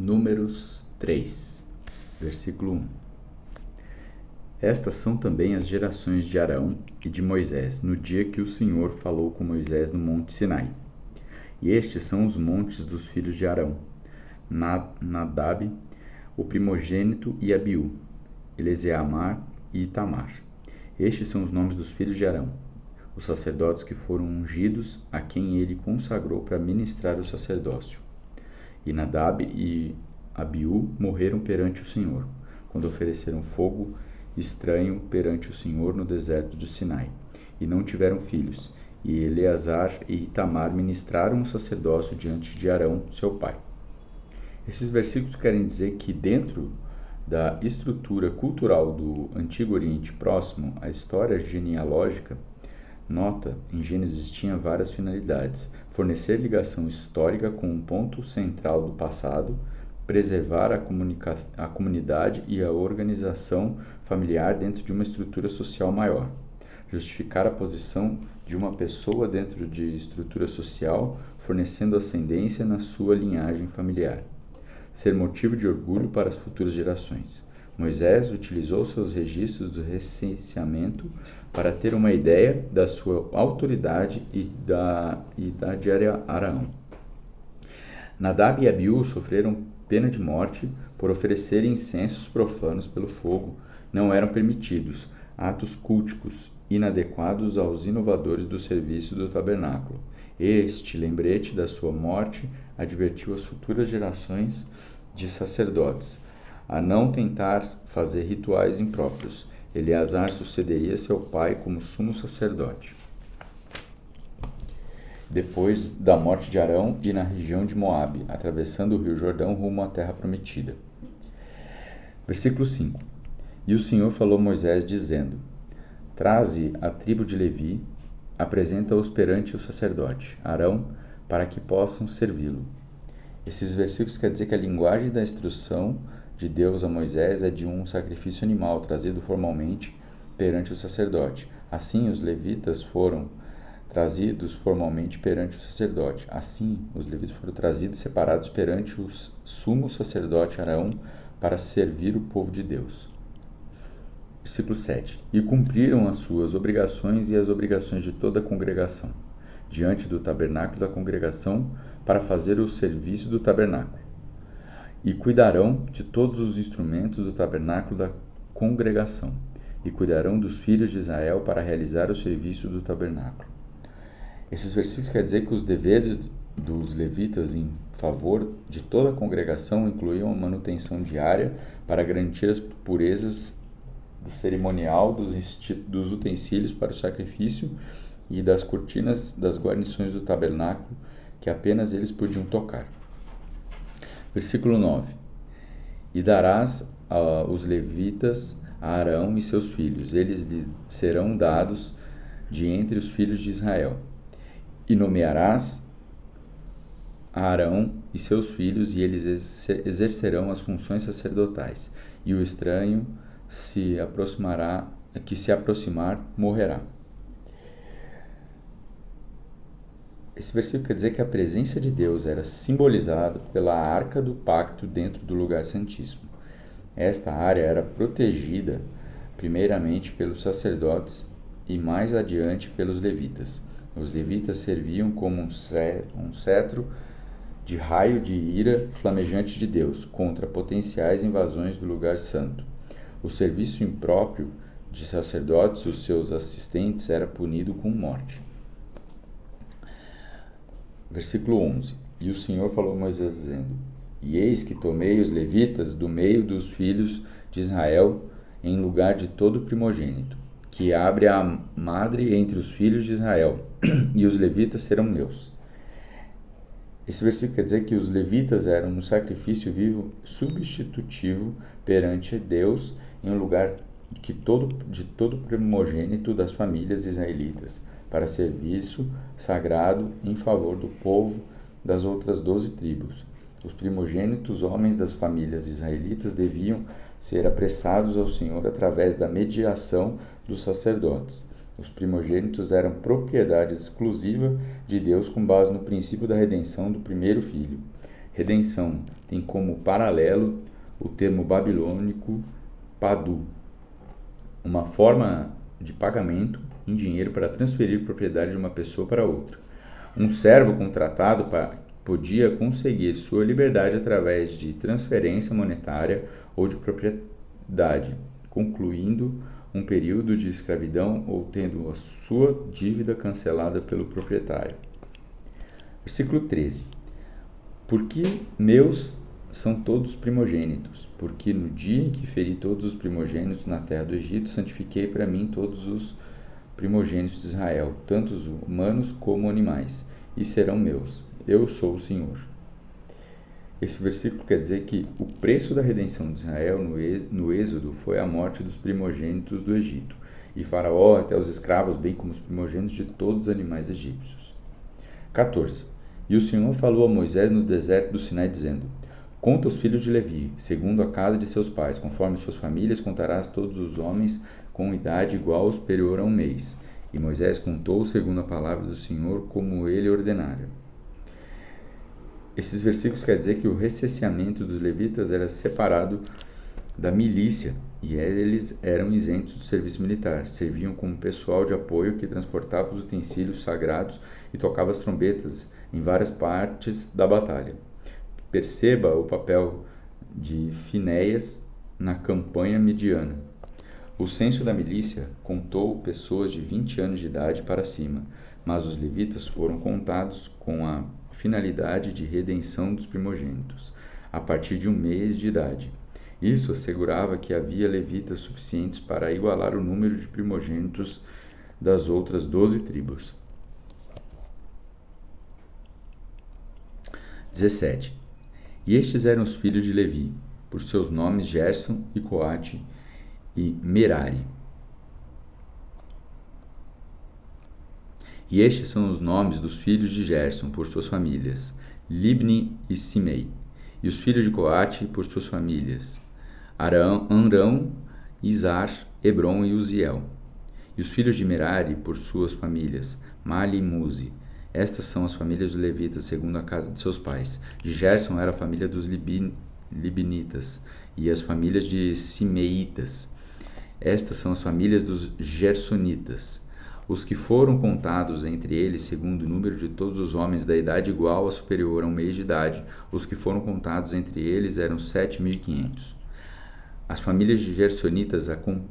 Números 3, versículo 1. Estas são também as gerações de Arão e de Moisés, no dia que o Senhor falou com Moisés no monte Sinai. E estes são os montes dos filhos de Arão: Nadab, o primogênito, e Abiú, Eleazar e Itamar. Estes são os nomes dos filhos de Arão, os sacerdotes que foram ungidos, a quem ele consagrou para ministrar o sacerdócio. E Nadab e Abiú morreram perante o Senhor, quando ofereceram fogo estranho perante o Senhor no deserto do Sinai, e não tiveram filhos. E Eleazar e Itamar ministraram o sacerdócio diante de Arão, seu pai. Esses versículos querem dizer que dentro da estrutura cultural do Antigo Oriente Próximo, a história genealógica, nota em Gênesis, tinha várias finalidades: fornecer ligação histórica com um ponto central do passado, preservar a comunidade e a organização familiar dentro de uma estrutura social maior, justificar a posição de uma pessoa dentro de estrutura social, fornecendo ascendência na sua linhagem familiar, ser motivo de orgulho para as futuras gerações. Moisés utilizou seus registros do recenseamento para ter uma ideia da sua autoridade e da de Arão. Nadab e Abiú sofreram pena de morte por oferecerem incensos profanos pelo fogo. Não eram permitidos atos culticos inadequados aos inovadores do serviço do tabernáculo. Este lembrete da sua morte advertiu as futuras gerações de sacerdotes a não tentar fazer rituais impróprios. Eleazar sucederia seu pai como sumo sacerdote depois da morte de Arão e na região de Moabe, atravessando o rio Jordão rumo à terra prometida. Versículo 5. E o Senhor falou a Moisés, dizendo: Traze a tribo de Levi, apresenta-os perante o sacerdote Arão, para que possam servi-lo. Esses versículos querem dizer que a linguagem da instrução de Deus a Moisés é de um sacrifício animal trazido formalmente perante o sacerdote. Assim, os levitas foram trazidos formalmente perante o sacerdote. Assim, os levitas foram trazidos separados perante o sumo sacerdote Arão para servir o povo de Deus. Versículo 7. E cumpriram as suas obrigações e as obrigações de toda a congregação, diante do tabernáculo da congregação, para fazer o serviço do tabernáculo. E cuidarão de todos os instrumentos do tabernáculo da congregação, e cuidarão dos filhos de Israel para realizar o serviço do tabernáculo. Esses versículos querem dizer que os deveres dos levitas em favor de toda a congregação incluíam a manutenção diária para garantir as purezas cerimonial dos utensílios para o sacrifício e das cortinas das guarnições do tabernáculo, que apenas eles podiam tocar. Versículo 9. E darás os levitas a Arão e seus filhos, eles lhe serão dados de entre os filhos de Israel. E nomearás a Arão e seus filhos, e eles exercerão as funções sacerdotais. E o estranho que se aproximar morrerá. Esse versículo quer dizer que a presença de Deus era simbolizada pela arca do pacto dentro do lugar santíssimo. Esta área era protegida primeiramente pelos sacerdotes e mais adiante pelos levitas. Os levitas serviam como um cetro de raio de ira flamejante de Deus contra potenciais invasões do lugar santo. O serviço impróprio de sacerdotes e os seus assistentes era punido com morte. Versículo 11. E o Senhor falou a Moisés, dizendo: E eis que tomei os levitas do meio dos filhos de Israel, em lugar de todo primogênito, que abre a madre entre os filhos de Israel, e os levitas serão meus. Esse versículo quer dizer que os levitas eram um sacrifício vivo substitutivo perante Deus, em um lugar de todo primogênito das famílias israelitas, para serviço sagrado em favor do povo das outras 12 tribos. Os primogênitos homens das famílias israelitas deviam ser apressados ao Senhor através da mediação dos sacerdotes. Os primogênitos eram propriedade exclusiva de Deus com base no princípio da redenção do primeiro filho. Redenção tem como paralelo o termo babilônico padu, uma forma de pagamento em dinheiro para transferir propriedade de uma pessoa para outra. Um servo contratado podia conseguir sua liberdade através de transferência monetária ou de propriedade, concluindo um período de escravidão ou tendo a sua dívida cancelada pelo proprietário. Versículo 13. Porque meus são todos primogênitos, porque no dia em que feri todos os primogênitos na terra do Egito, santifiquei para mim todos os primogênitos de Israel, tanto os humanos como animais, e serão meus. Eu sou o Senhor. Esse versículo quer dizer que o preço da redenção de Israel no Êxodo foi a morte dos primogênitos do Egito, e Faraó até os escravos, bem como os primogênitos de todos os animais egípcios. 14. E o Senhor falou a Moisés no deserto do Sinai, dizendo: Conta os filhos de Levi, segundo a casa de seus pais, conforme suas famílias, contarás todos os homens com idade igual ou superior a um mês. E Moisés contou segundo a palavra do Senhor, como ele ordenara. Esses versículos querem dizer que o recenseamento dos levitas era separado da milícia e eles eram isentos do serviço militar. Serviam como pessoal de apoio que transportava os utensílios sagrados e tocava as trombetas em várias partes da batalha. Perceba o papel de Finéias na campanha midiana. O censo da milícia contou pessoas de 20 anos de idade para cima, mas os levitas foram contados com a finalidade de redenção dos primogênitos, a partir de um mês de idade. Isso assegurava que havia levitas suficientes para igualar o número de primogênitos das outras 12 tribos. 17. E estes eram os filhos de Levi, por seus nomes Gerson e Coate e Merari. E estes são os nomes dos filhos de Gerson, por suas famílias, Libni e Simei. E os filhos de Coate, por suas famílias, Arão, Izar, Hebron e Uziel. E os filhos de Merari, por suas famílias, Mali e Muzi. Estas são as famílias dos levitas, segundo a casa de seus pais. De Gerson era a família dos libinitas, e as famílias de Simeitas. Estas são as famílias dos gersonitas. Os que foram contados entre eles, segundo o número de todos os homens da idade igual ou superior a um mês de idade, os que foram contados entre eles eram 7.500. As famílias de gersonitas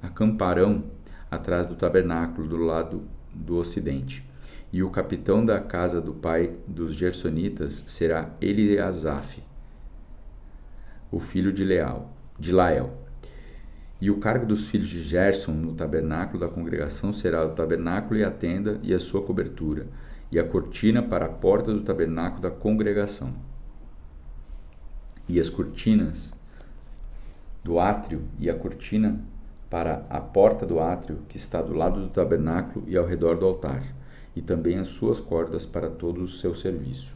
acamparão atrás do tabernáculo do lado do ocidente. E o capitão da casa do pai dos gersonitas será Eliasaf, o filho de Lael. E o cargo dos filhos de Gerson no tabernáculo da congregação será o tabernáculo e a tenda e a sua cobertura, e a cortina para a porta do tabernáculo da congregação. E as cortinas do átrio e a cortina para a porta do átrio que está do lado do tabernáculo e ao redor do altar, e também as suas cordas para todo o seu serviço.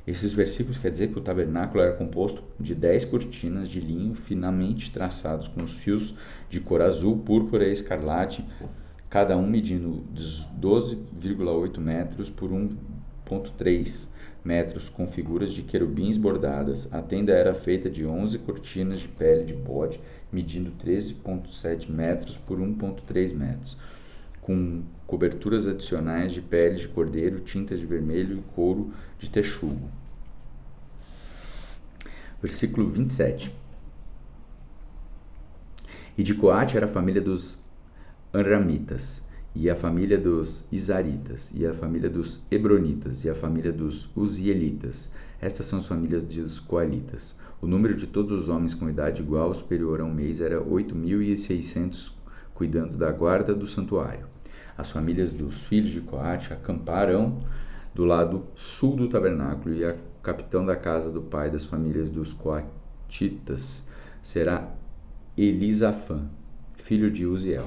Esses versículos quer dizer que o tabernáculo era composto de 10 cortinas de linho finamente traçados com os fios de cor azul, púrpura e escarlate, cada um medindo 12,8 metros por 1,3 metros, com figuras de querubins bordadas. A tenda era feita de 11 cortinas de pele de bode, medindo 13,7 metros por 1,3 metros, com coberturas adicionais de pele de cordeiro, tintas de vermelho e couro de texugo. Versículo 27. E de Coate era a família dos Anramitas, e a família dos Izaritas, e a família dos Hebronitas, e a família dos Uzielitas. Estas são as famílias dos Coalitas. O número de todos os homens com idade igual ou superior a um mês era 8.600, cuidando da guarda do santuário. As famílias dos filhos de Coate acamparão do lado sul do tabernáculo, e a capitão da casa do pai das famílias dos coatitas será Elisafã, filho de Uziel.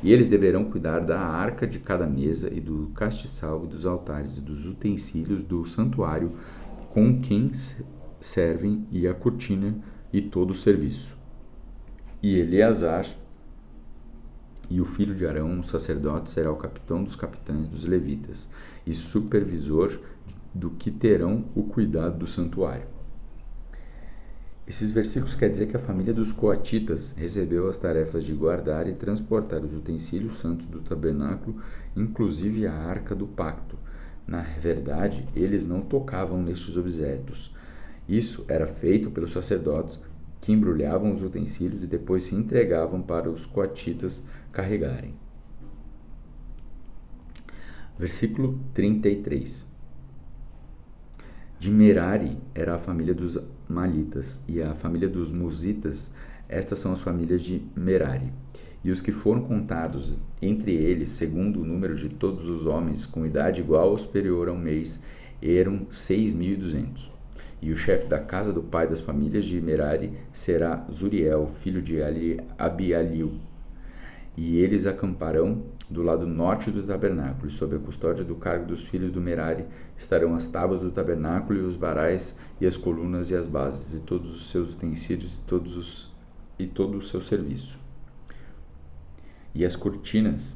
E eles deverão cuidar da arca de cada mesa e do castiçal e dos altares e dos utensílios do santuário com quem servem e a cortina e todo o serviço. E Eleazar e o filho de Arão, o sacerdote, será o capitão dos capitães dos levitas e supervisor do que terão o cuidado do santuário. Esses versículos quer dizer que a família dos coatitas recebeu as tarefas de guardar e transportar os utensílios santos do tabernáculo, inclusive a arca do pacto. Na verdade, eles não tocavam nestes objetos. Isso era feito pelos sacerdotes, que embrulhavam os utensílios e depois se entregavam para os coatitas carregarem. Versículo 33. De Merari era a família dos Malitas, e a família dos Musitas, estas são as famílias de Merari. E os que foram contados entre eles, segundo o número de todos os homens com idade igual ou superior a um mês, eram 6.200. E o chefe da casa do pai das famílias de Merari será Zuriel, filho de Abialil. E eles acamparão do lado norte do tabernáculo, e sob a custódia do cargo dos filhos do Merari estarão as tábuas do tabernáculo e os varais e as colunas e as bases e todos os seus utensílios e todo o seu serviço. E as cortinas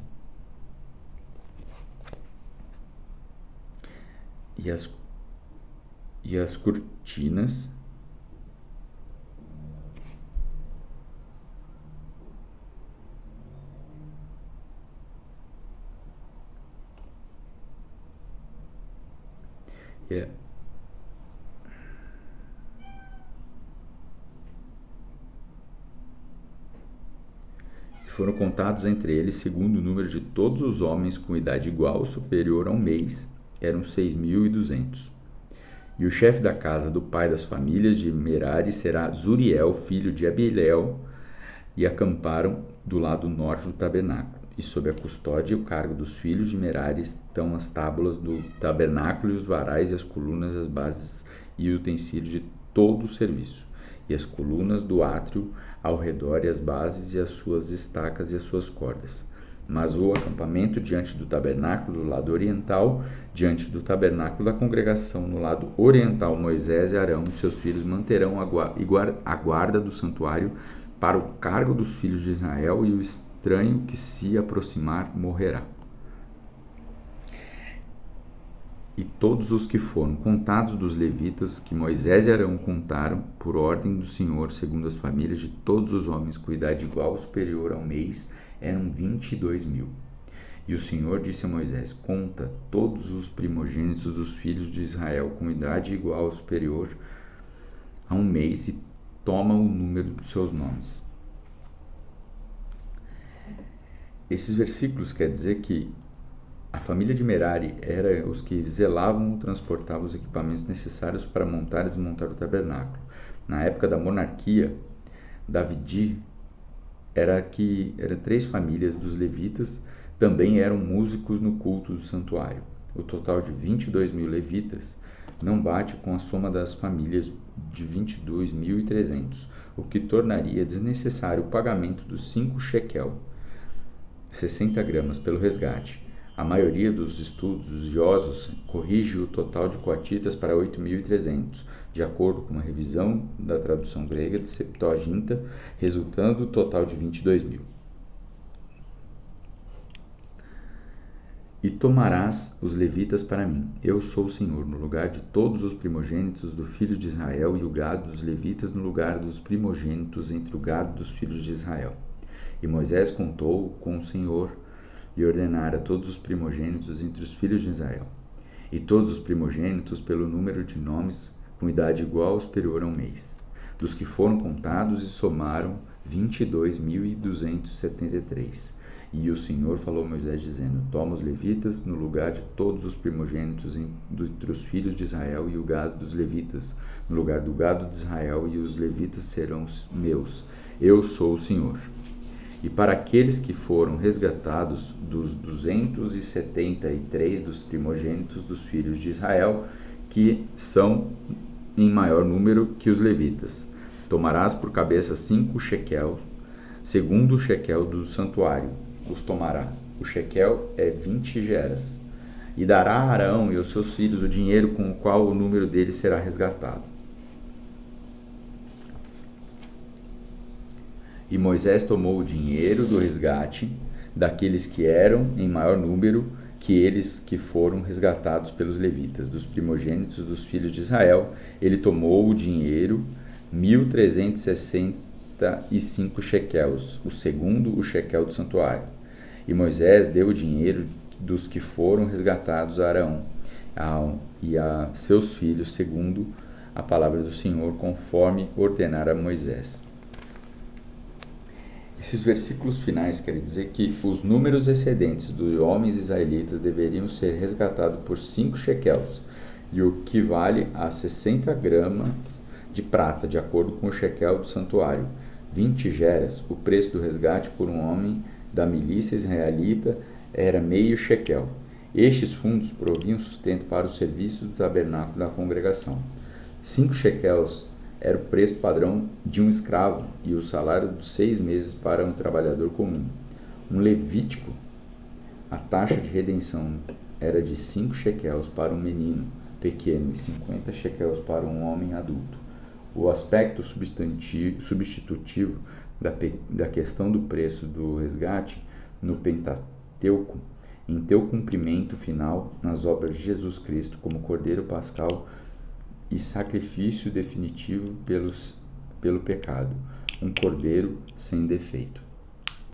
foram contados entre eles, segundo o número de todos os homens com idade igual ou superior a um mês, eram 6.200. E o chefe da casa do pai das famílias de Merari será Zuriel, filho de Abiel, e acamparam do lado norte do tabernáculo. E sob a custódia e o cargo dos filhos de Merari estão as tábuas do tabernáculo e os varais e as colunas, as bases e utensílios de todo o serviço, e as colunas do átrio ao redor e as bases e as suas estacas e as suas cordas. Mas o acampamento diante do tabernáculo do lado oriental, diante do tabernáculo da congregação no lado oriental, Moisés e Arão e seus filhos manterão a guarda do santuário para o cargo dos filhos de Israel, e o estranho que se aproximar morrerá. E todos os que foram contados dos levitas, que Moisés e Arão contaram, por ordem do Senhor, segundo as famílias de todos os homens com idade igual ou superior a um mês, eram 22.000. E o Senhor disse a Moisés: conta todos os primogênitos dos filhos de Israel com idade igual ou superior a um mês e toma o número dos seus nomes. Esses versículos quer dizer que a família de Merari era os que zelavam e transportavam os equipamentos necessários para montar e desmontar o tabernáculo. Na época da monarquia, Davidi era 3 famílias dos levitas também eram músicos no culto do santuário. O total de 22.000 levitas não bate com a soma das famílias de 22.300, o que tornaria desnecessário o pagamento dos 5 shekel, 60 gramas, pelo resgate. A maioria dos estudiosos corrige o total de coatitas para 8.300, de acordo com uma revisão da tradução grega de Septuaginta, resultando o total de 22.000. E tomarás os levitas para mim, eu sou o Senhor, no lugar de todos os primogênitos do filho de Israel, e o gado dos levitas no lugar dos primogênitos entre o gado dos filhos de Israel. E Moisés contou com o Senhor e ordenara todos os primogênitos entre os filhos de Israel, e todos os primogênitos pelo número de nomes com idade igual ou superior a um mês, dos que foram contados, e somaram 22.273. E o Senhor falou a Moisés, dizendo: toma os levitas no lugar de todos os primogênitos entre os filhos de Israel, e o gado dos levitas no lugar do gado de Israel, e os levitas serão meus. Eu sou o Senhor. E para aqueles que foram resgatados dos 273 dos primogênitos dos filhos de Israel, que são em maior número que os levitas, tomarás por cabeça 5 shekel, segundo o shekel do santuário, os tomará. O shekel é 20 geras. E dará a Arão e aos seus filhos o dinheiro com o qual o número deles será resgatado. E Moisés tomou o dinheiro do resgate daqueles que eram em maior número que eles que foram resgatados pelos levitas. Dos primogênitos dos filhos de Israel, ele tomou o dinheiro, 1.365 shequels, o segundo o shequel do santuário. E Moisés deu o dinheiro dos que foram resgatados a Arão e a seus filhos, segundo a palavra do Senhor, conforme ordenara Moisés. Esses versículos finais querem dizer que os números excedentes dos homens israelitas deveriam ser resgatados por 5 shekels, e o que vale a 60 gramas de prata, de acordo com o shekel do santuário. 20 geras, o preço do resgate por um homem da milícia israelita era meio shekel. Estes fundos proviam sustento para o serviço do tabernáculo da congregação. 5 shekels era o preço padrão de um escravo e o salário de 6 meses para um trabalhador comum. Um levítico, a taxa de redenção era de 5 shekels para um menino pequeno e 50 shekels para um homem adulto. O aspecto substitutivo da questão do preço do resgate no Pentateuco, em teu cumprimento final nas obras de Jesus Cristo como Cordeiro Pascal e sacrifício definitivo pelo pecado, um cordeiro sem defeito.